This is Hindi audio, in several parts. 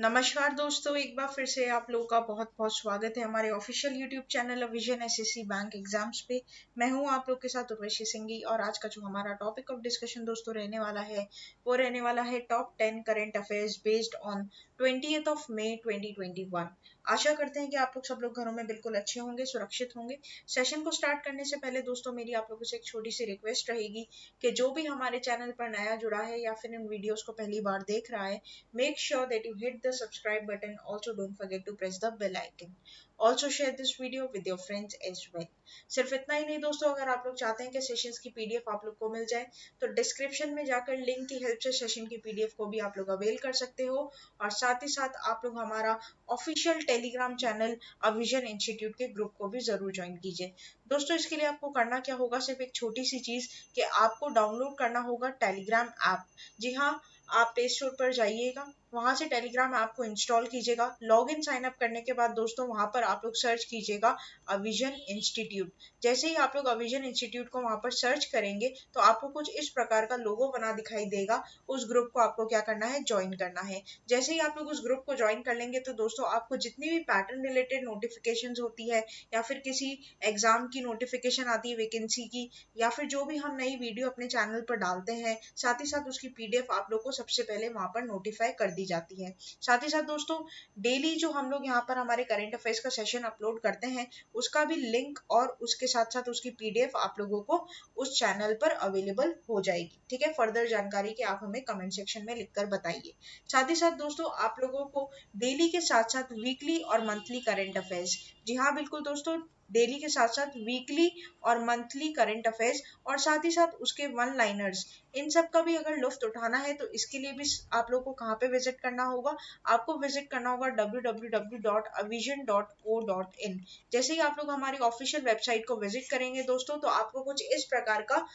नमस्कार दोस्तों, एक बार फिर से आप लोगों का बहुत बहुत स्वागत है हमारे official YouTube channel vision SSC bank exams पे। मैं हूं आप लोग के साथ उर्वशी सिंघी और आज का जो हमारा टॉपिक ऑफ डिस्कशन दोस्तों रहने वाला है वो रहने वाला है top 10 current affairs based on 20th of May 2021। आशा करते हैं कि आप लोग सब लोग घरों में बिल्कुल अच्छे होंगे, सुरक्षित होंगे। सेशन को स्टार्ट करने से पहले दोस्तों मेरी आप लोगों से एक छोटी सी रिक्वेस्ट रहेगी कि जो भी हमारे चैनल पर नया जुड़ा है या फिर इन वीडियोस को पहली बार देख रहा है, make sure that you hit the subscribe button. Also don't forget to press the bell icon. Also share this video with your friends as well. सिर्फ इतना ही नहीं दोस्तों, अगर आप लोग चाहते हैं कि सेशंस की पीडीएफ आप लोग को मिल जाए तो डिस्क्रिप्शन में जाकर लिंक की हेल्प से सेशन की पीडीएफ को भी आप लोग अवेल कर सकते हो। और साथ ही साथ आप लोग हमारा ऑफिशियल टेलीग्राम चैनल अविजन इंस्टीट्यूट के ग्रुप को भी जरूर ज्वाइन कीजिए। दोस्तों इसके लिए आपको करना क्या होगा, सिर्फ एक छोटी सी चीज कि आपको डाउनलोड करना होगा टेलीग्राम ऐप। जी हाँ, आप प्ले स्टोर पर जाइएगा, वहां से टेलीग्राम ऐप को इंस्टॉल कीजिएगा। लॉग इन साइन अप करने के बाद दोस्तों वहां पर आप लोग सर्च कीजिएगा अविजन इंस्टीट्यूट। जैसे ही आप लोग अविजन इंस्टीट्यूट को वहां पर सर्च करेंगे तो आपको कुछ इस प्रकार का लोगो बना दिखाई देगा। उस ग्रुप को आपको क्या करना है, ज्वाइन करना है। जैसे ही आप लोग उस ग्रुप को ज्वाइन कर लेंगे तो दोस्तों आपको जितनी भी पैटर्न रिलेटेड नोटिफिकेशन होती है या फिर किसी एग्जाम की नोटिफिकेशन आती है, वैकेंसी की, या फिर जो भी हम नई वीडियो अपने चैनल पर डालते हैं, साथ ही साथ उसकी पीडीएफ आप लोग को सबसे पहले वहां पर नोटिफाई कर दी जाती है। साथ ही साथ दोस्तों डेली जो हम लोग यहाँ पर हमारे करंट अफेयर्स का सेशन अपलोड करते हैं उसका भी लिंक और उसके साथ साथ उसकी पीडीएफ आप लोगों को उस चैनल पर अवेलेबल हो जाएगी। ठीक है, फर्दर जानकारी के आप हमें कमेंट सेक्शन में लिखकर बताइए। साथ ही साथ दोस्तों आप लोगों को डेली के साथ साथ वीकली और मंथली करंट अफेयर्स, जी हाँ बिल्कुल दोस्तों, डेली के साथ साथ वीकली और मंथली करंट अफेयर्स और साथ ही साथ उसके वन लाइनर्स, इन सब का भी अगर लुफ्त उठाना है तो इसके लिए भी आप लोग को कहाँ पे विजिट करना होगा, आपको विजिट करना होगा www.avision.co.in। जैसे ही आप लोग हमारी ऑफिशियल वेबसाइट को विजिट करेंगे दोस्तों तो आपको कुछ इस प्रकार का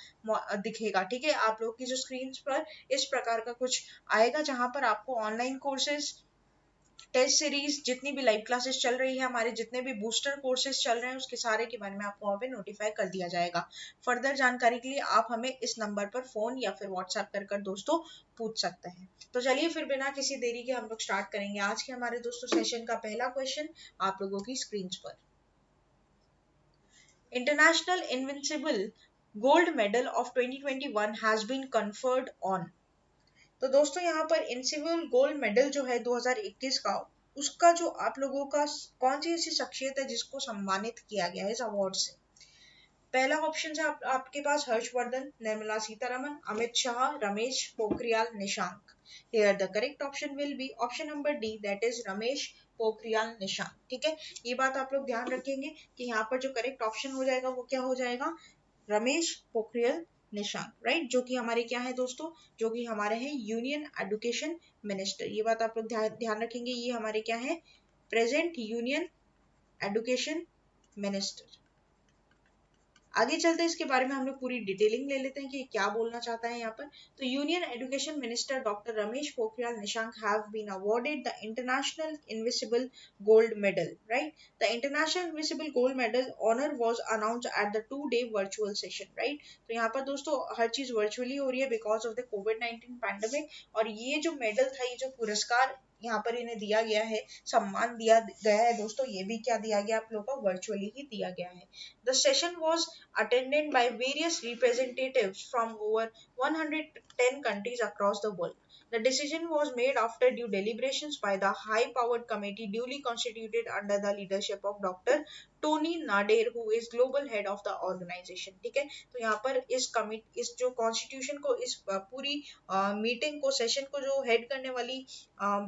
दिखेगा। ठीक है, आप लोग की जो स्क्रीन पर इस प्रकार का कुछ आएगा जहां पर आपको ऑनलाइन कोर्सेज, टेस्ट सीरीज, जितनी भी लाइव क्लासेस चल रही है, हमारे जितने भी बूस्टर कोर्सेज चल रहे हैं उसके सारे के बारे में आपको वहाँ पे नोटिफाई कर दिया जाएगा। फर्दर जानकारी के लिए आप हमें इस नंबर पर फोन या फिर व्हाट्सएप कर कर दोस्तों पूछ सकते हैं। तो चलिए फिर बिना किसी देरी के हम लोग स्टार्ट करेंगे आज के हमारे दोस्तों सेशन का पहला क्वेश्चन आप लोगों की स्क्रीन पर। International invincible gold medal of 2021 has been conferred on. तो दोस्तों यहाँ पर इनसिविल गोल्ड मेडल जो है 2021 का, उसका जो आप लोगों का कौन सी ऐसी शख्सियत है जिसको सम्मानित किया गया है इस अवार्ड से। पहला ऑप्शन है आपके पास Harshvardhan, Nirmala Sitharaman, Amit Shah, Ramesh Pokhriyal Nishank. Here the correct option will be option number D, that is Ramesh Pokhriyal Nishank. ठीक है, ये बात आप लोग ध्यान रखेंगे कि यहाँ पर जो करेक्ट ऑप्शन हो जाएगा वो क्या हो जाएगा, रमेश पोखरियाल निशंक, राइट, जो कि हमारे क्या है दोस्तों, जो कि हमारे हैं यूनियन एजुकेशन मिनिस्टर। ये बात आप लोग ध्यान रखेंगे, ये हमारे क्या है, प्रेजेंट यूनियन एजुकेशन मिनिस्टर। आगे चलते इसके बारे में हम लोग पूरी डिटेलिंग ले लेते हैं कि क्या बोलना चाहता है यहाँ पर। तो union education minister doctor Ramesh Pokhriyal Nishank have been awarded the international invisible gold medal, right. The international invisible gold medal honour was announced at the 2-day virtual session, right. तो यहाँ पर दोस्तों हर चीज वर्चुअली हो रही है because of the covid pandemic. और ये जो मेडल था, ये जो पुरस्कार यहाँ पर इन्हें दिया गया है, सम्मान दिया गया है दोस्तों, ये भी क्या दिया गया आप लोगों को, वर्चुअली ही दिया गया है। The session was attended by various representatives from over 110 countries across the world. The decision was made after due deliberations by the high-powered committee duly constituted under the leadership of Dr. Tony Nader, who is global head of the organization। ठीक है, तो यहाँ पर इस जो कॉन्स्टिट्यूशन को, इस पूरी मीटिंग को, सेशन को जो हेड करने वाली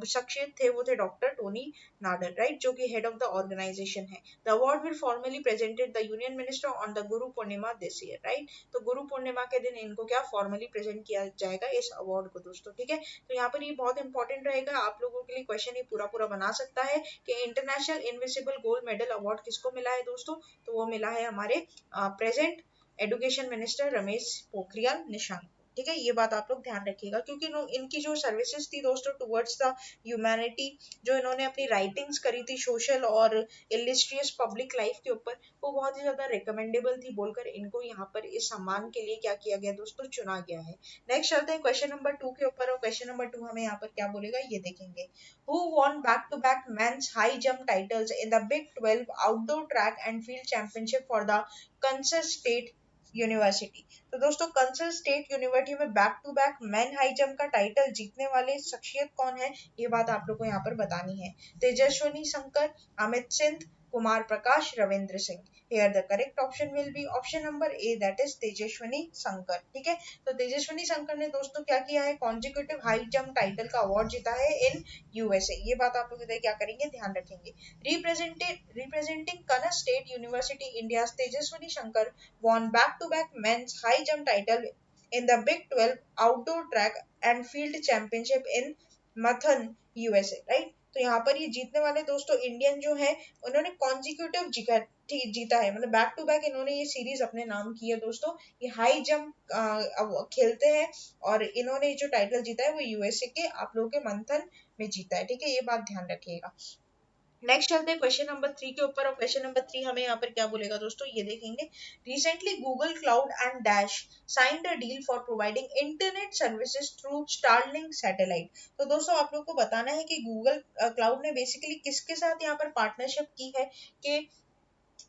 शख्सियत थे वो थे डॉक्टर टोनी नाडर, राइट, जो कि हेड ऑफ द ऑर्गेनाइजेशन है। The award will formally presented the union minister on the Guru Purnima this year, right. तो गुरु पूर्णिमा के दिन इनको क्या फॉर्मली प्रेजेंट किया जाएगा इस अवार्ड को दोस्तों। ठीक है, तो यहाँ पर ये बहुत इंपॉर्टेंट रहेगा आप लोगों के लिए, क्वेश्चन ये पूरा पूरा बना सकता है कि international invisible gold medal award किसको मिला है दोस्तों, तो वो मिला है हमारे present education minister Ramesh Pokhriyal Nishank. ठीक है, ये बात आप लोग ध्यान रखिएगा, क्योंकि इनकी जो सर्विसेज थी दोस्तों टुवर्ड्स द ह्यूमैनिटी, जो इन्होंने अपनी राइटिंग्स करी थी सोशल और इलिस्ट्रियस पब्लिक लाइफ के ऊपर, वो बहुत ही ज्यादा रिकमेंडेबल थी, बोलकर इनको यहाँ पर इस सम्मान के लिए क्या किया गया दोस्तों, चुना गया है। नेक्स्ट चलते हैं क्वेश्चन नंबर 2 के ऊपर, और क्वेश्चन नंबर 2 हमें यहाँ पर क्या बोलेगा ये देखेंगे। Who won back-to-back men's high jump titles in the Big 12 outdoor track and field championship for the Kansas State university? तो दोस्तों कंसर्न स्टेट यूनिवर्सिटी में back to back man high jump का टाइटल जीतने वाले शख्सियत कौन है, ये बात आप लोग को यहाँ पर बतानी है। तेजस्विनी शंकर, अमित सिंह, कुमार प्रकाश, Ravindra Singh. Here the correct option will be option number A, that is Tejaswini Shankar. ठीक है, तो तेजस्विनी शंकर ने दोस्तों क्या किया है, कॉन्जिक्यूटिव हाई जंप टाइटल का अवार्ड जीता है इन यूएसए। ये बात आप लोग इधर क्या करेंगे, ध्यान रखेंगे। Representing Kansas state university India, Tejaswini Shankar won back-to-back men's high jump title in the Big 12 outdoor track and field championship in Methuen, USA, right? तो यहाँ पर ये जीतने वाले दोस्तों इंडियन जो है, उन्होंने कॉन्जिक्यूटिव जीता है, मतलब बैक टू बैक इन्होंने ये सीरीज अपने नाम की है दोस्तों। ये हाई जंप खेलते हैं और इन्होंने जो टाइटल जीता है वो यूएसए के आप लोगों के मंथन में जीता है। ठीक है, ये बात ध्यान रखिएगा। नेक्स्ट चलते हैं क्वेश्चन नंबर 3 के ऊपर, और क्वेश्चन नंबर 3 हमें यहाँ पर क्या बोलेगा दोस्तों, ये देखेंगे। Recently Google cloud and dash signed a deal for providing internet services through Starlink satellite. तो दोस्तों आप लोग को बताना है कि गूगल क्लाउड ने बेसिकली किसके साथ यहाँ पर पार्टनरशिप की है कि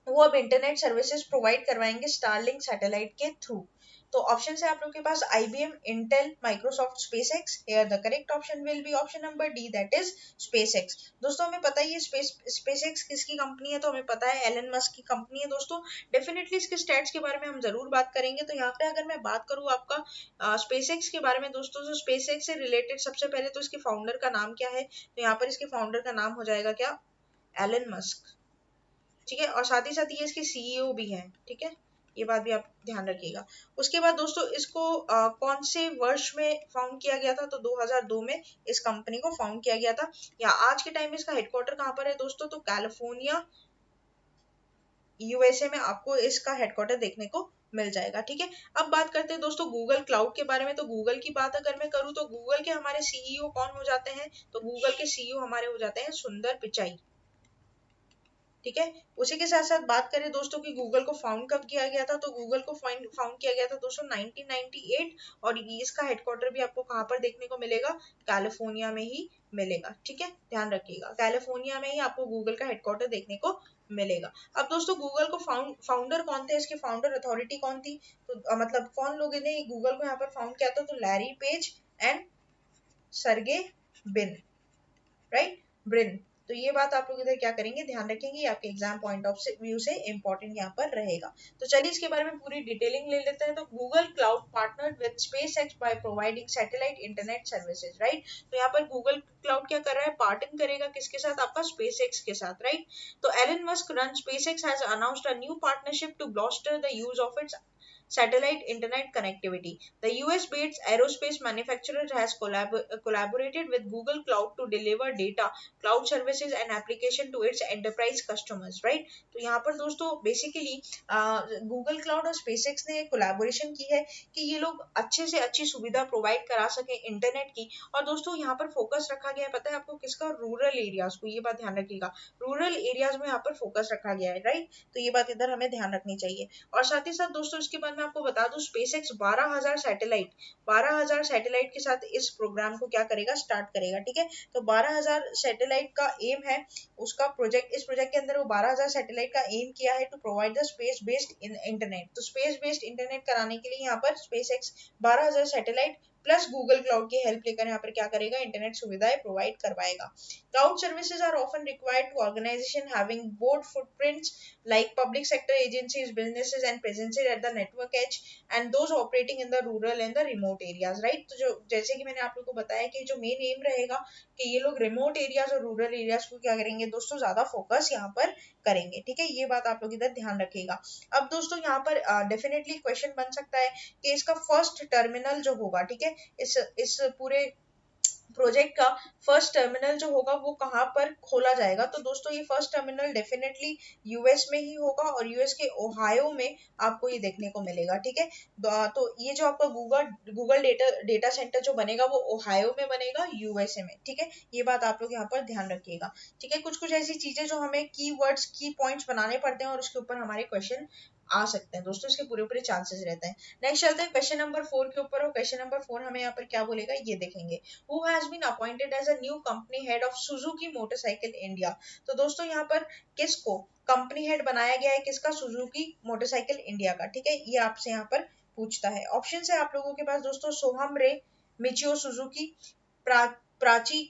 वो अब इंटरनेट सर्विसेज प्रोवाइड करवाएंगे स्टारलिंक सैटेलाइट के थ्रू। तो ऑप्शन है आप लोग के पास IBM, Intel, Microsoft, SpaceX. Here the correct option will be option number D, that is SpaceX. दोस्तों हमें पता ही है स्पेसएक्स किसकी कंपनी है, तो हमें पता है एलन मस्क की कंपनी है दोस्तों। डेफिनेटली इसके स्टैट्स के बारे में हम जरूर बात करेंगे। तो यहाँ पे अगर मैं बात करूँ आपका स्पेसएक्स के बारे में दोस्तों, तो स्पेसएक्स से रिलेटेड सबसे पहले तो इसके फाउंडर का नाम क्या है, तो यहाँ पर इसके फाउंडर का नाम हो जाएगा क्या, एलन मस्क। ठीक है, और साथ ही साथ ये इसके सीईओ भी हैं। ठीक है, ये बात भी आप ध्यान रखिएगा। उसके बाद दोस्तों इसको कौन से वर्ष में फाउंड किया गया था, तो 2002 में इस कंपनी को फाउंड किया गया था। या आज के टाइम में इसका हेडक्वार्टर कहाँ पर है दोस्तों, तो कैलिफोर्निया यूएसए में आपको इसका हेडक्वार्टर देखने को मिल जाएगा। ठीक है, अब बात करते हैं दोस्तों गूगल क्लाउड के बारे में। तो गूगल की बात अगर मैं करूँ तो गूगल के हमारे सीईओ कौन हो जाते हैं, तो गूगल के सीईओ हमारे हो जाते हैं सुंदर पिचाई। ठीक है, उसी के साथ साथ बात करें दोस्तों कि गूगल को फाउंड कब किया गया था, तो गूगल को फाउंड किया गया था दोस्तों 1998, और इसका हेडक्वार्टर भी आपको कहाँ पर देखने को मिलेगा, कैलिफोर्निया में ही मिलेगा। ठीक है, ध्यान रखिएगा, कैलिफोर्निया में ही आपको गूगल का हेडक्वार्टर देखने को मिलेगा। अब दोस्तों गूगल को फाउंडर कौन थे, इसके फाउंडर अथॉरिटी कौन थी, तो मतलब कौन लोगों ने गूगल को यहाँ पर फाउंड किया था, तो Larry page and Sergey Brin. तो ये बात आप लोग इधर क्या करेंगे, ध्यान रखेंगे, आपके एग्जाम पॉइंट ऑफ व्यू से इंपॉर्टेंट यहाँ पर रहेगा। तो चलिए इसके बारे में पूरी डिटेलिंग ले लेते हैं। तो Google cloud partnered with SpaceX by providing satellite internet services, right. तो यहाँ पर गूगल क्लाउड क्या कर रहा है, पार्टन करेगा किसके साथ, आपका स्पेसएक्स के साथ, राइट। तो Elon Musk run SpaceX has announced a new partnership to bolster the use of its satellite internet connectivity. The US-based aerospace manufacturer has collaborated with Google Cloud to deliver data, cloud services and application to its enterprise customers, right? तो यहाँ पर दोस्तों बेसिकली गूगल क्लाउड और स्पेसएक्स ने कोलैबोरेशन की है कि ये लोग अच्छे से अच्छी सुविधा प्रोवाइड करा सके इंटरनेट की। और दोस्तों यहाँ पर फोकस रखा गया है, पता है आपको किसका, रूरल एरियाज को। ये बात ध्यान रखिएगा, रूरल एरियाज में यहाँ पर फोकस रखा गया है, राइट। तो ये बात इधर हमें ध्यान रखनी चाहिए। और साथ ही साथ दोस्तों इसके बाद मैं आपको बता दूं, स्पेसएक्स 12,000 सैटेलाइट के साथ इस प्रोग्राम को क्या करेगा, स्टार्ट करेगा। ठीक है, तो 12,000 सैटेलाइट का एम है उसका प्रोजेक्ट। इस प्रोजेक्ट के अंदर वो 12,000 सैटेलाइट का एम किया है to provide the space based internet. तो स्पेस बेस्ड इंटरनेट कराने के लिए यहाँ पर SpaceX 12,000 satellite plus Google cloud की हेल्प लेकर यहाँ पर क्या करेगा, इंटरनेट सुविधाएं प्रोवाइड करवाएगा। Cloud services are often required to organisation having broad footprints like public sector agencies, businesses and presences at the network edge and those operating in the rural and the remote areas, right। तो जो जैसे कि मैंने आप लोगों को बताया कि जो मेन एम रहेगा कि ये लोग रिमोट एरियाज और रूरल एरियाज को क्या करेंगे दोस्तों, ज्यादा फोकस यहाँ पर करेंगे। ठीक है, ये बात आप लोग इधर ध्यान रखिएगा। अब दोस्तों यहाँ पर डेफिनेटली क्वेश्चन बन सकता है कि इसका फर्स्ट टर्मिनल जो होगा, ठीक है, इस पूरे प्रोजेक्ट का फर्स्ट टर्मिनल जो होगा वो कहाँ पर खोला जाएगा। तो दोस्तों ये फर्स्ट टर्मिनल डेफिनेटली यूएस में ही होगा और यूएस के ओहायो में आपको ये देखने को मिलेगा। ठीक है, तो ये जो आपका गूगल डेटा सेंटर जो बनेगा वो ओहायो में बनेगा, यूएसए में। ठीक है, ये बात आप लोग यहाँ पर ध्यान रखिएगा। ठीक है, कुछ कुछ ऐसी चीजें जो हमें की वर्ड्स की पॉइंट्स बनाने पड़ते हैं और उसके ऊपर हमारे क्वेश्चन आ सकते हैं दोस्तों, इसके पूरे पूरे चांसेस रहते हैं। नेक्स्ट चलते हैं क्वेश्चन नंबर 4 के ऊपर, और क्वेश्चन नंबर 4 हमें यहाँ पर क्या बोलेगा ये देखेंगे। Who has been appointed as a new company head of Suzuki motorcycle India. तो दोस्तों यहाँ पर किसको कंपनी हेड बनाया गया है, किसका, सुजुकी मोटरसाइकिल इंडिया का। ठीक है, ये आपसे यहाँ पर पूछता है। ऑप्शन है आप लोगों के पास दोस्तों, सोहम रे, मिचियो सुजुकी, प्राची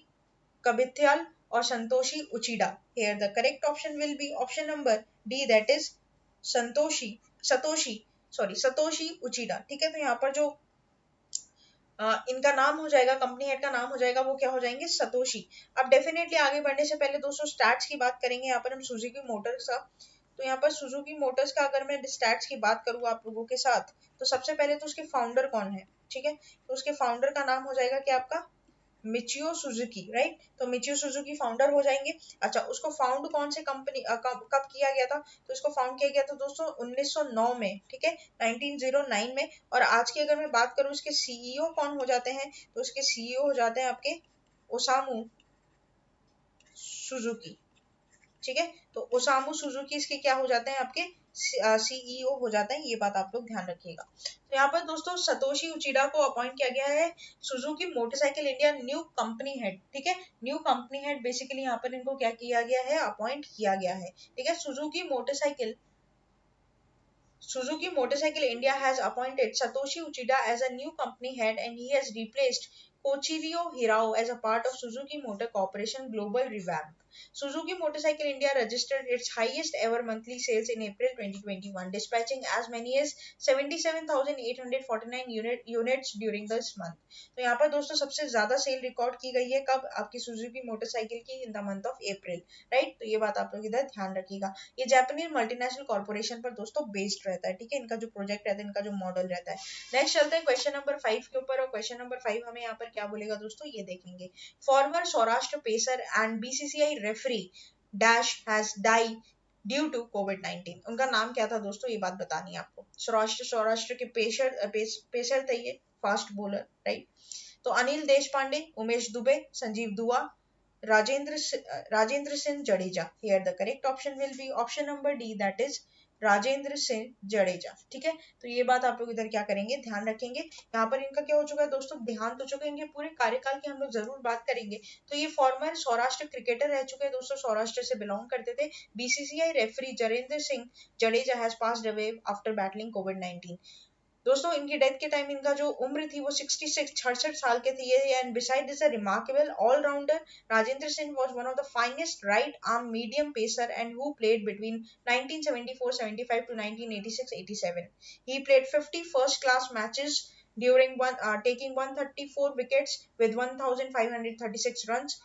कबिथ्याल और Satoshi Uchida. Here the correct option will be option number D, that is Satoshi Uchida. ठीक है, तो यहाँ पर जो इनका नाम हो जाएगा, कंपनी हेड का नाम हो जाएगा, वो क्या हो जाएंगे, सतोशी। अब डेफिनेटली आगे बढ़ने से पहले दोस्तों स्टैट्स की बात करेंगे यहाँ पर हम सुजुकी मोटर्स का। तो यहाँ पर सुजुकी मोटर्स का अगर मैं स्टैट्स की बात करूँ आप लोगों के साथ, तो सबसे पहले तो उसके फाउंडर कौन है। ठीक है, तो उसके फाउंडर का नाम हो जाएगा क्या आपका, मिचियो सुजुकी, राइट। तो मिचियो सुजुकी फाउंडर हो जाएंगे। अच्छा, उसको फाउंड कौन से कंपनी कब किया गया था, तो इसको फाउंड किया गया था दोस्तों 1909 में। ठीक है, 1909 में। और आज की अगर मैं बात करूं इसके सीईओ कौन हो जाते हैं, तो इसके सीईओ हो जाते हैं आपके ओसामू सुजुकी। ठीक है, तो ओसामू सुजुकी इसके क्या हो जाते हैं, आपके सीईओ हो जाते हैं। ये बात आप लोग ध्यान रखिएगा। तो यहाँ पर दोस्तों सतोशी उचिडा को अपॉइंट किया गया है Suzuki motorcycle India new company head. ठीक है, न्यू कंपनी हेड बेसिकली यहाँ पर इनको क्या किया गया है, अपॉइंट किया गया है। ठीक है, Suzuki Motorcycle India has appointed Satoshi Uchida as a new company head, and he has replaced Koichiro Hirao as a part of Suzuki Motor Corporation global revamp. Suzuki Motorcycle India registered its highest ever monthly sales in April 2021, dispatching as many as 77,849 units during this month. तो यहाँ पर दोस्तों सबसे ज्यादा सेल रिकॉर्ड की गई है कब, आपकी सुजुकी मोटरसाइकिल की, in the month of April, right. तो ये बात आप लोग इधर ध्यान रखिएगा। ये जापानीज मल्टीनेशनल कॉर्पोरेशन पर दोस्तों बेस्ड रहता है। ठीक है, इनका जो प्रोजेक्ट रहता है, इनका जो मॉडल रहता है। नेक्स्ट चलते हैं क्वेश्चन नंबर 5 के ऊपर, और क्वेश्चन नंबर 5 हमें यहाँ पर क्या बोलेगा दोस्तों ये देखेंगे। Former Saurashtra pacer and BCCI referee dash has die due to कोविड-19। उनका नाम क्या था दोस्तों, ये बात बतानी है आपको। सौराष्ट्र के पेसर थे ये, फास्ट बॉलर, राइट। तो अनिल देश पांडे, उमेश दुबे, संजीव दुआ, Rajendra Singh Jadeja. Here the correct option will be option number D, that is Rajendra Singh Jadeja. ठीक है, तो ये बात आप लोग इधर क्या करेंगे, ध्यान रखेंगे। यहाँ पर इनका क्या हो चुका है दोस्तों, देहांत हो चुका है। इनके पूरे कार्यकाल की हम लोग जरूर बात करेंगे। तो ये फॉर्मर सौराष्ट्र क्रिकेटर रह चुके हैं दोस्तों, सौराष्ट्र से बिलोंग करते थे। BCCI referee Jarendra Singh Jadeja has passed away after battling कोविड-19। दोस्तों इनकी डेथ के टाइम इनका जो उम्र थी वो 66 साल के थी। And beside this a remarkable allrounder, Rajendra Singh was one of the finest right arm medium pacer and who played between 1974-75 to 1986-87. He played 50 first class matches during taking 134 wickets with 1536 runs,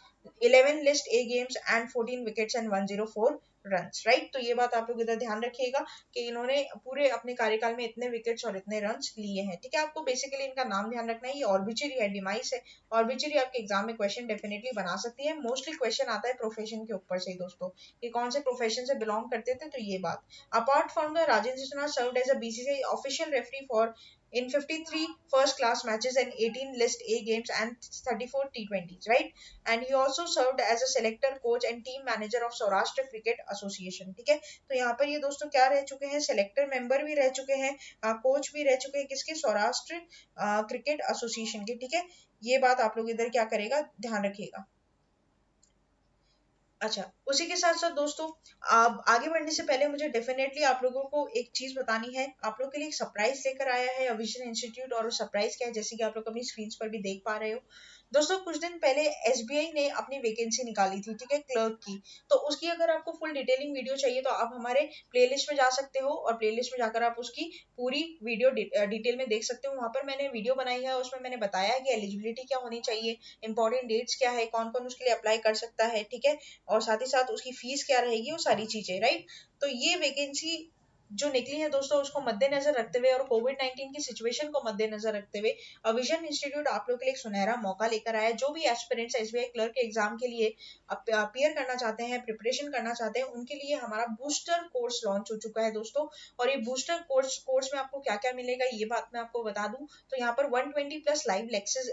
11 list A games and 14 wickets and 104 runs, right. तो ये बात आप लोग इधर ध्यान रखिएगा कि इन्होंने पूरे अपने कार्यकाल में इतने विकेट्स और इतने रन्स लिए हैं। ठीक है, आपको बेसिकली इनका नाम ध्यान रखना है। ये ऑर्बिचरी है, डिमाइस है। ऑर्बिचरी आपके एग्जाम में क्वेश्चन डेफिनेटली बना सकती है। मोस्टली क्वेश्चन आता है प्रोफेशन के ऊपर से दोस्तों, कि कौन से प्रोफेशन से बिलोंग करते थे। तो ये बात, apart from the Rajendra Sinha served as a BCCI official referee for in 53 first class matches and 18 list A games and 34 T20s, right? And he also served as a selector, coach and team manager of Saurashtra Cricket Association. ठीक है, तो यहाँ पर ये दोस्तों क्या रह चुके हैं, सेलेक्टर मेंबर भी रह चुके हैं, कोच भी रह चुके हैं, किसके, सौराष्ट्र क्रिकेट एसोसिएशन के। ठीक है, ये बात आप लोग इधर क्या करेगा, ध्यान रखिएगा। अच्छा, उसी के साथ साथ दोस्तों आगे बढ़ने से पहले मुझे डेफिनेटली आप लोगों को एक चीज बतानी है। आप लोग के लिए एक सरप्राइज लेकर आया है अविजन इंस्टीट्यूट, और सरप्राइज क्या है, जैसे कि आप लोग अपनी स्क्रीन पर भी देख पा रहे हो दोस्तों। कुछ दिन पहले एसबीआई ने अपनी वैकेंसी निकाली थी, ठीक है, क्लर्क की। तो उसकी अगर आपको फुल डिटेलिंग वीडियो चाहिए तो आप हमारे प्लेलिस्ट में जा सकते हो, और प्लेलिस्ट में जाकर आप उसकी पूरी वीडियो डिटेल में देख सकते हो। वहां पर मैंने वीडियो बनाई है, उसमें मैंने बताया है कि एलिजिबिलिटी क्या होनी चाहिए, इंपॉर्टेंट डेट्स क्या है, कौन कौन उसके लिए अप्लाई कर सकता है। ठीक है, और साथ ही साथ उसकी फीस क्या रहेगी, वो सारी चीजें, राइट। तो ये वैकेंसी जो निकली है दोस्तों उसको मद्देनजर रखते हुए और कोविड-19 की सिचुएशन को मद्देनजर रखते हुए विजन इंस्टीट्यूट आप लोग के लिए एक सुनहरा मौका लेकर आया है। जो भी एस्पिरेंट्स एसबीआई क्लर्क के एग्जाम के लिए अपीयर करना चाहते हैं, प्रिपरेशन करना चाहते हैं, उनके लिए हमारा बूस्टर कोर्स लॉन्च हो चुका है दोस्तों। और ये बूस्टर कोर्स में आपको क्या क्या मिलेगा ये बात मैं आपको बता दूं तो यहाँ पर 120 प्लस लाइव लेक्चर्स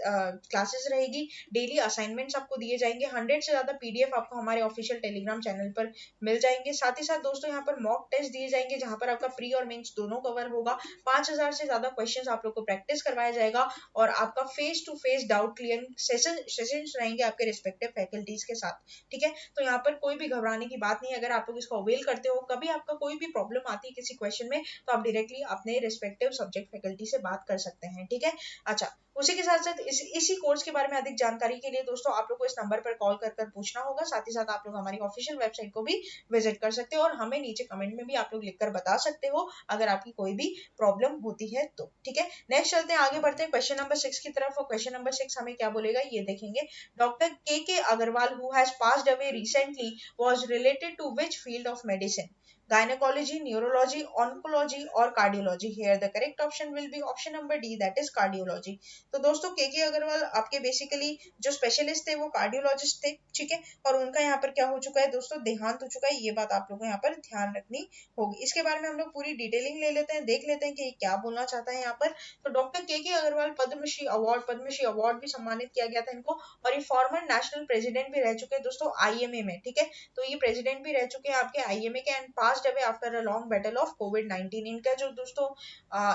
क्लासेस रहेगी, डेली असाइनमेंट्स आपको दिए जाएंगे, 100 से ज्यादा पीडीएफ आपको हमारे ऑफिशियल टेलीग्राम चैनल पर मिल जाएंगे। साथ ही साथ दोस्तों यहाँ पर मॉक टेस्ट दिए जाएंगे जहां पर आपका प्री और मेंस दोनों कवर होगा। 5000 से ज्यादा क्वेश्चंस आप लोग को प्रैक्टिस करवाया जाएगा और आपका face to face doubt clearing sessions रहेंगे आपके रिस्पेक्टिव फैकल्टीज के साथ। ठीक है, तो यहाँ पर कोई भी घबराने की बात नहीं। अगर आप लोग इसको अवेल करते हो, कभी आपका कोई भी प्रॉब्लम आती है किसी क्वेश्चन में, तो आप डायरेक्टली अपने रिस्पेक्टिव सब्जेक्ट फैकल्टी से बात कर सकते हैं। ठीक है, अच्छा उसी के साथ साथ इसी कोर्स के बारे में अधिक जानकारी के लिए दोस्तों आप लोग को इस नंबर पर कॉल कर पूछना होगा। साथ ही साथ आप लोग हमारी ऑफिशियल वेबसाइट को भी विजिट कर सकते हो और हमें नीचे कमेंट में भी आप लोग लिखकर बता सकते हो अगर आपकी कोई भी प्रॉब्लम होती है तो। ठीक है, नेक्स्ट चलते हैं, आगे बढ़ते हैं क्वेश्चन नंबर 6 की तरफ। और क्वेश्चन नंबर 6 हमें क्या बोलेगा ये देखेंगे। Doctor K Aggarwal who has passed away recently was related to which field of medicine? Gynecology, neurology, oncology और cardiology? Here the correct option will be option number D, that is cardiology. तो दोस्तों के अग्रवाल आपके बेसिकली जो स्पेशलिस्ट थे वो कार्डियोलॉजिस्ट थे। ठीक है, और उनका यहाँ पर क्या हो चुका है दोस्तों, देहांत हो चुका है। ये बात आप लोगों को यहाँ पर ध्यान रखनी होगी। इसके बारे में हम लोग पूरी डिटेलिंग ले लेते हैं, देख लेते हैं कि क्या बोलना चाहता है यहाँ पर। तो doctor K Agarwal Padmashri award भी सम्मानित किया गया था इनको और ये फॉर्मर नेशनल प्रेसिडेंट भी रह चुके हैं दोस्तों आईएमए में। ठीक है, तो ये प्रेसिडेंट भी रह चुके हैं आपके आईएमए के and passed away after a long battle of कोविड-19। इनका जो दोस्तों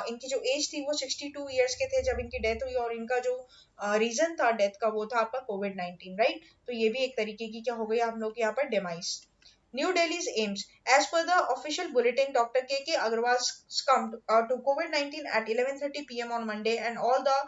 इनकी जो एज थी वो 62 ईयर्स के थे जब इनकी डेथ हुई और इनका जो रीजन था डेथ का वो था आपका कोविड-19। राइट, तो ये भी एक तरीके की क्या हो गई हम लोग यहाँ पर डेमाइस। New Delhi's aims. As per the official bulletin, Dr. K. Agarwal succumbed to COVID-19 at 11:30 p.m. on Monday and all the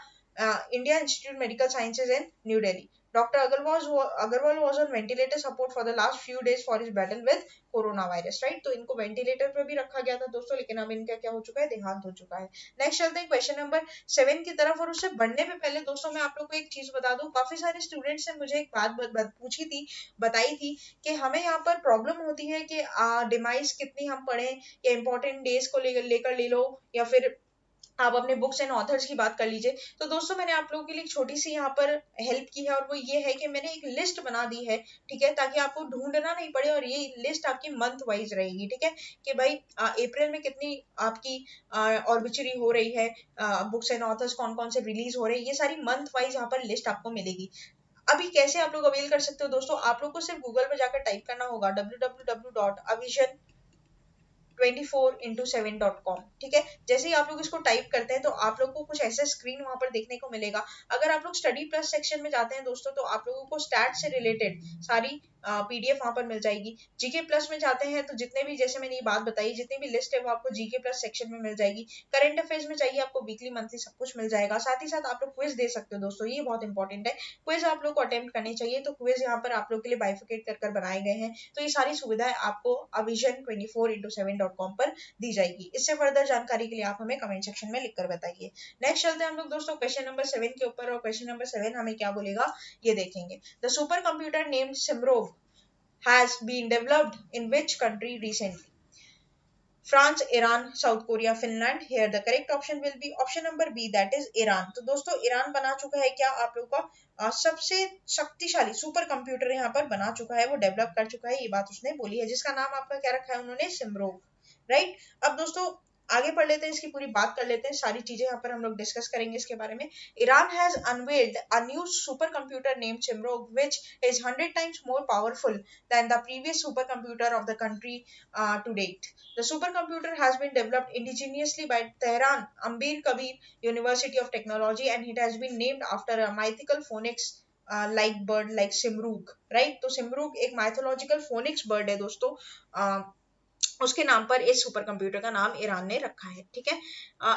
India Institute of Medical Sciences in New Delhi. Dr. Agarwal was on ventilator support for the last few days for his battle with coronavirus. Right? तो इनको वेंटिलेटर पे भी रखा गया था दोस्तों, लेकिन अब इनका क्या हो चुका है, देहांत हो चुका है। नेक्स्ट चलते हैं क्वेश्चन नंबर 7 की तरफ। और उससे बढ़ने में पहले दोस्तों मैं आप लोग को एक चीज बता दूं, काफी सारे स्टूडेंट्स ने मुझे एक बात पूछी थी, बताई थी कि हमें यहाँ पर प्रॉब्लम होती है कि डिमाइस कितनी हम पढ़ें या इंपॉर्टेंट डेज को लेकर ले लो या फिर आप अपने बुक्स एंड ऑथर्स की बात कर लीजिए। तो दोस्तों मैंने आप लोगों के लिए एक छोटी सी यहाँ पर हेल्प की है और वो ये है कि मैंने एक लिस्ट बना दी है। ठीक है, ताकि आपको ढूंढना नहीं पड़े और ये लिस्ट आपकी मंथ वाइज रहेगी। ठीक है, कि भाई अप्रैल में कितनी आपकी ऑर्बिचरी हो रही है, बुक्स एंड ऑथर्स कौन कौन से रिलीज हो रहे हैं, ये सारी मंथ वाइज यहाँ पर लिस्ट आपको मिलेगी। अभी कैसे आप लोग अवेल कर सकते हो दोस्तों, आप लोग को सिर्फ गूगल पर जाकर टाइप करना होगा www.avision24x7.com। ठीक है, जैसे ही आप लोग इसको टाइप करते हैं तो आप लोग को कुछ ऐसा स्क्रीन वहां पर देखने को मिलेगा। अगर आप लोग स्टडी प्लस सेक्शन में जाते हैं दोस्तों तो आप लोगों को स्टैट से रिलेटेड सारी पीडीएफ वहां पर मिल जाएगी। जीके प्लस में जाते हैं तो जितने भी, जैसे मैंने ये बात बताई, जितनी भी लिस्ट है वो आपको जीके प्लस सेक्शन में मिल जाएगी। करंट अफेयर्स में चाहिए आपको वीकली मंथली सब कुछ मिल जाएगा। साथ ही साथ आप लोग क्विज दे सकते हो दोस्तों, ये बहुत इंपॉर्टेंट है, क्विज आप लोग को अटेम्प्ट करनी चाहिए। तो क्विज यहाँ पर आप लोग के लिए बाइफिकेट कर बनाए गए हैं। तो ये सारी सुविधाएं आपको avision24x7.com पर दी जाएगी। इससे फर्दर जानकारी के लिए आप हमें कमेंट सेक्शन में लिखकर बताइए। नेक्स्ट चलते हैं हम लोग दोस्तों क्वेश्चन नंबर 7 के ऊपर। और क्वेश्चन नंबर 7 हमें क्या बोलेगा ये देखेंगे। The super computer named Simorgh has been developed in which country recently? France, Iran, South Korea, Finland. Here the correct option will be option number B, that is Iran. तो दोस्तों ईरान बना चुका है क्या आप लोग का सबसे शक्तिशाली सुपर कंप्यूटर यहाँ पर बना चुका है, वो डेवलप कर चुका है, ये बात उसने बोली है, जिसका नाम आपका क्या रखा है उन्होंने, सिमरोव। राइट, अब दोस्तों आगे पढ़ लेते हैं, इसकी पूरी बात कर लेते हैं, सारी चीजें यहाँ पर हम लोग डिस्कस करेंगे इसके बारे में। Iran has unveiled a new super computer named Simorgh which is 100 times more powerful than the previous supercomputer of the country to date. The supercomputer has been developed indigenously by Tehran Ambir Kabir University of Technology and it has been named after a mythical phoenix like bird like Simrug. Right, तो सिमरूग एक mythological phoenix bird है दोस्तों, उसके नाम पर इस सुपर कंप्यूटर का नाम ईरान ने रखा है। ठीक है,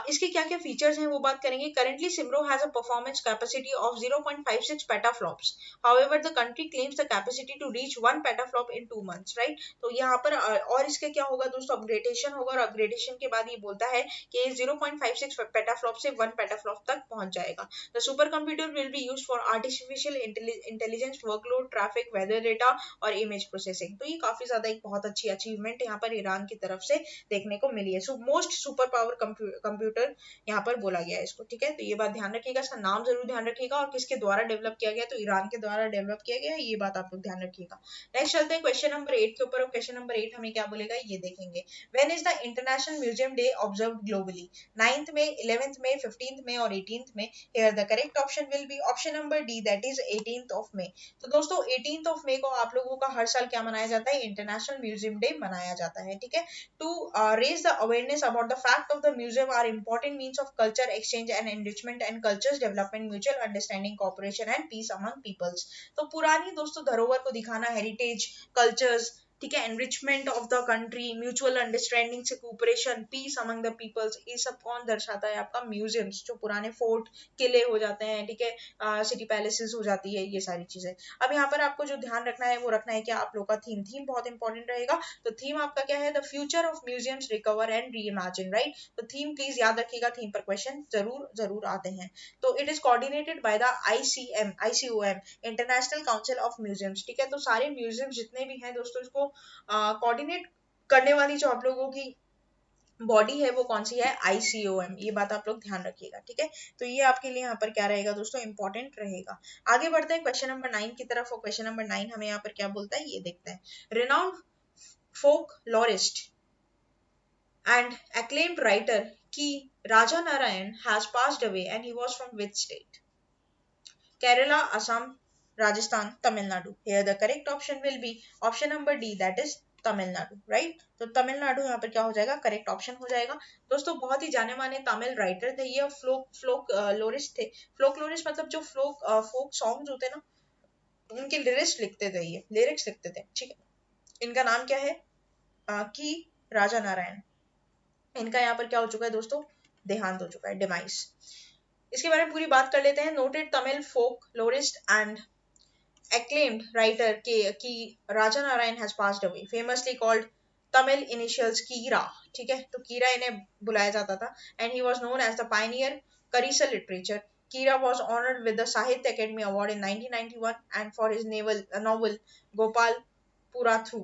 इसके क्या क्या फीचर्स हैं वो बात करेंगे। Currently Simorgh has a performance capacity of 0.56 petaflops, however the country claims the capacity to reach 1 petaflop in 2 months। Right, तो यहाँ पर और इसके क्या होगा दोस्तों, अपग्रेडेशन होगा और अपग्रेडेशन के बाद ये बोलता है कि 0.56 पेटाफ्लॉप से 1 पेटाफ्लॉप तक पहुंच जाएगा। The super computer will be used for artificial intelligence workload, traffic, weather data और इमेज प्रोसेसिंग। तो ये काफी ज्यादा एक बहुत अच्छी अचीवमेंट यहाँ पर ईरान ईरान की तरफ से देखने को मिली है। So most super power computer यहाँ पर बोला गया है इसको, ठीक है। तो ये बात ध्यान रखिएगा, इसका नाम जरूर ध्यान रखिएगा, और किसके द्वारा डेवलप किया गया, तो ईरान के द्वारा डेवलप किया गया है, ये बात आप लोग ध्यान रखिएगा। नेक्स्ट चलते हैं क्वेश्चन नंबर 8 के ऊपर, और क्वेश्चन नंबर 8 हमें क्या बोलेगा ये देखेंगे। When is the international museum day observe globally? 9th में, 11th में, 15th में और 18th में। Here the correct option will be option number D, that is 18th of May. तो दोस्तों 18th ऑफ मे को आप लोगों का हर साल क्या मनाया जाता है, इंटरनेशनल म्यूजियम डे मनाया जाता है, ठीक है। To raise the awareness about the fact of the museum are important means of culture exchange and enrichment and cultures development, mutual understanding, cooperation and peace among peoples. तो पुरानी दोस्तों धरोहर को दिखाना, हेरिटेज, कल्चर्स, ठीक है, enrichment of the country, mutual understanding से cooperation, peace among the peoples, ये सब कौन दर्शाता है, आपका म्यूजियम्स, जो पुराने फोर्ट किले हो जाते हैं, ठीक है, सिटी पैलेसेस हो जाती है, ये सारी चीजें। अब यहाँ पर आपको जो ध्यान रखना है वो रखना है कि आप लोग का थीम बहुत इंपॉर्टेंट रहेगा। तो थीम आपका क्या है, the future of museums recover and reimagine, right. तो थीम प्लीज याद रखिएगा, थीम पर क्वेश्चन जरूर आते हैं। तो it is coordinated by the ICOM, international council of museums, ठीक है। तो सारे म्यूजियम जितने भी हैं दोस्तों, इसको कोऑर्डिनेट करने वाली जो आप लोगों की बॉडी है वो कौन सी है, ICOM, ये बात आप लोग ध्यान रखिएगा, ठीक है। तो ये आपके लिए यहाँ पर क्या रहेगा दोस्तों, इंपॉर्टेंट रहेगा। आगे बढ़ते हैं क्वेश्चन नंबर 9 की तरफ, और क्वेश्चन नंबर 9 हमें यहाँ पर क्या बोलता है ये देखते हैं। Renowned folklorist and acclaimed writer Ki Raja Narayan has passed away and he was from which state? Kerala, Assam, Rajasthan, Tamil Nadu. Here the correct option will be option number D, that is Tamil Nadu, right? तो तमिलनाडु यहाँ पर क्या हो जाएगा, करेक्ट ऑप्शन हो जाएगा। दोस्तों बहुत ही जाने माने तमिल राइटर थे ये, फ्लोक लोरिस्ट थे। फ्लोक लोरिस्ट मतलब जो फोक सॉन्ग्स होते ना, उनके लिरिक्स लिखते थे, ये लिरिक्स लिखते थे, ठीक है। इनका नाम क्या है, की राजा नारायण। इनका यहाँ पर क्या हो चुका है दोस्तों, देहांत हो चुका है, डिमाइस। इसके बारे में पूरी बात कर लेते हैं। Noted Tamil folklorist and acclaimed writer Ki Raja Narayan has passed away, famously called Tamil initials Kira, ठीक है। तो कीरा इन्हें बुलाया जाता था, and he was known as the pioneer Karisa literature. Kira was honored with the Sahitya Academy Award in 1991 and for his novel Gopal Purathu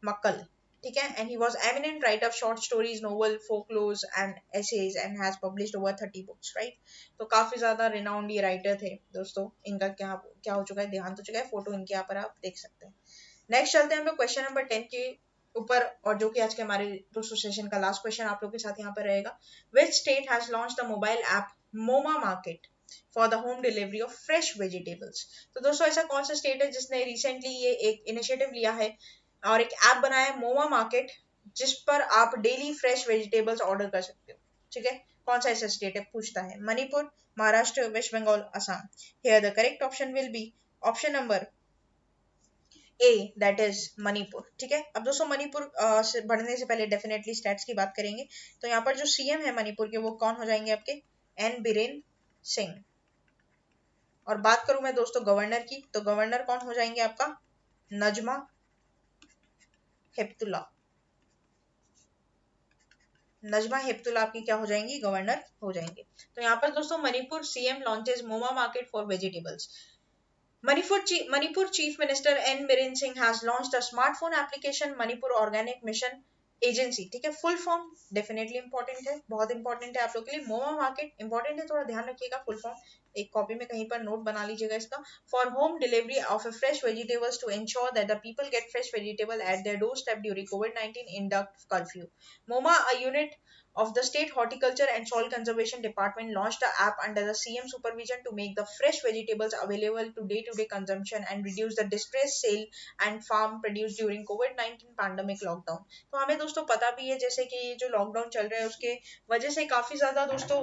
Makkal, ठीक है। And he was eminent writer of short stories, novel, folklores and essays and has published over 30 books, right? तो काफी ज्यादा रिनाउंड ये राइटर थे दोस्तों। इनका क्या क्या हो चुका है, देहांत हो चुका है। फोटो इनके यहाँ पर आप देख सकते हैं। नेक्स्ट चलते हैं हम लोग क्वेश्चन नंबर 10 के ऊपर, और जो कि आज के हमारे दोस्तों सेशन का लास्ट क्वेश्चन आप लोग के साथ यहाँ पर रहेगा। Which state has launch the mobile app Moma market for the home delivery of fresh vegetables? तो दोस्तों ऐसा कौन सा स्टेट है जिसने रिसेंटली ये एक इनिशिएटिव लिया है और एक ऐप बनाया है मोमा मार्केट, जिस पर आप डेली फ्रेश वेजिटेबल्स ऑर्डर कर सकते हो, ठीक है। कौन सा ऐसा स्टेट है पूछता है, Manipur, Maharashtra, West Bengal, Assam. Here the correct option will be option number A, that is Manipur, ठीक है। अब दोस्तों मणिपुर से बढ़ने से पहले डेफिनेटली स्टैट्स की बात करेंगे। तो यहाँ पर जो CM है मणिपुर के वो कौन हो जाएंगे आपके, N बीरेन सिंह। और बात करूं मैं दोस्तों गवर्नर की, तो गवर्नर कौन हो जाएंगे आपका, नजमा हेपतुल्ला। नजमा हेपतुल्ला आपकी क्या हो जाएंगी, गवर्नर हो जाएंगे। तो यहाँ पर दोस्तों Manipur CM launches Moma market for vegetables. Manipur Chief Minister N Biren Singh has launched a smartphone application Manipur Organic Mission Agency, ठीक है। फुल फॉर्म डेफिनेटली इंपॉर्टेंट है, बहुत इंपॉर्टेंट है आप लोग के लिए। मोमा मार्केट इंपॉर्टेंट है, थोड़ा ध्यान रखिएगा। फुल फॉर्म एक कॉपी में कहीं पर नोट बना लीजिएगा इसका। For home delivery of a fresh vegetables to ensure that the people get fresh vegetable at their doorstep during COVID-19 induct curfew. MoMA, a unit of the State Horticulture and Soil Conservation Department, launched the app under the CM supervision to make the fresh vegetables available to day-to-day consumption and reduce the distress sale and farm produce during COVID-19 pandemic lockdown. तो हमें दोस्तों पता भी है जैसे कि ये जो लॉकडाउन चल रहा है उसके वजह से काफी ज्यादा दोस्तों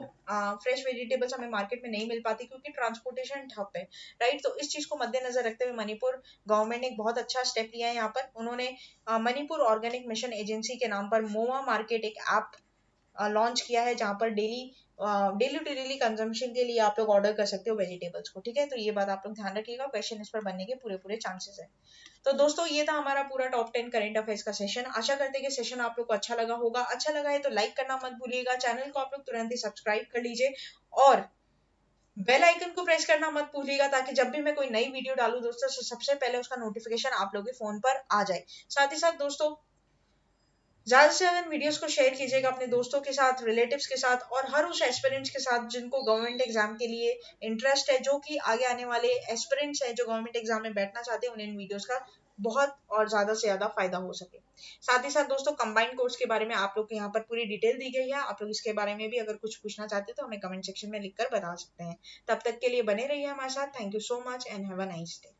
फ्रेश वेजिटेबल्स हमें मार्केट में नहीं मिल पाती क्योंकि ट्रांसपोर्टेशन ठप है, राइट। तो इस चीज को मद्देनजर रखते हुए मणिपुर गवर्नमेंट ने एक बहुत अच्छा स्टेप लिया है। यहाँ पर उन्होंने मणिपुर ऑर्गेनिक मिशन एजेंसी के नाम पर मोमा मार्केट एक ऐप लॉन्च किया है जहां पर डेली टू डेली कंजम्पशन के लिए आप लोग ऑर्डर कर सकते हो वेजिटेबल्स को, ठीक है। तो ये बात आप लोग ध्यान रखिएगा, क्वेश्चन इस पर बनने के पूरे चांसेस है। तो दोस्तों ये था हमारा पूरा टॉप 10 करंट अफेयर्स का सेशन। आशा करते हैं कि सेशन आप लोग को अच्छा लगा होगा। अच्छा लगा है तो लाइक करना मत भूलिएगा, चैनल को आप लोग तुरंत ही सब्सक्राइब कर लीजिए और बेल आइकन को प्रेस करना मत भूलिएगा ताकि जब भी मैं कोई नई वीडियो डालूं दोस्तों सबसे पहले उसका नोटिफिकेशन आप लोगों के फोन पर आ जाए। साथ ही साथ दोस्तों ज़्यादा से ज़्यादा वीडियोस को शेयर कीजिएगा अपने दोस्तों के साथ, रिलेटिव्स के साथ और हर उस एस्पिरेंट्स के साथ जिनको गवर्नमेंट एग्जाम के लिए इंटरेस्ट है, जो कि आगे आने वाले एस्पिरेंट्स हैं जो गवर्नमेंट एग्जाम में बैठना चाहते हैं, उन्हें इन वीडियोस का बहुत और ज़्यादा से ज़्यादा फायदा हो सके। साथ ही साथ दोस्तों, कंबाइंड कोर्स के बारे में आप लोग को यहाँ पर पूरी डिटेल दी गई है। आप लोग इसके बारे में भी अगर कुछ पूछना चाहते हैं तो हमें कमेंट सेक्शन में लिखकर बता सकते हैं। तब तक के लिए बने रहिए हमारे साथ। Thank you so much and have a nice day.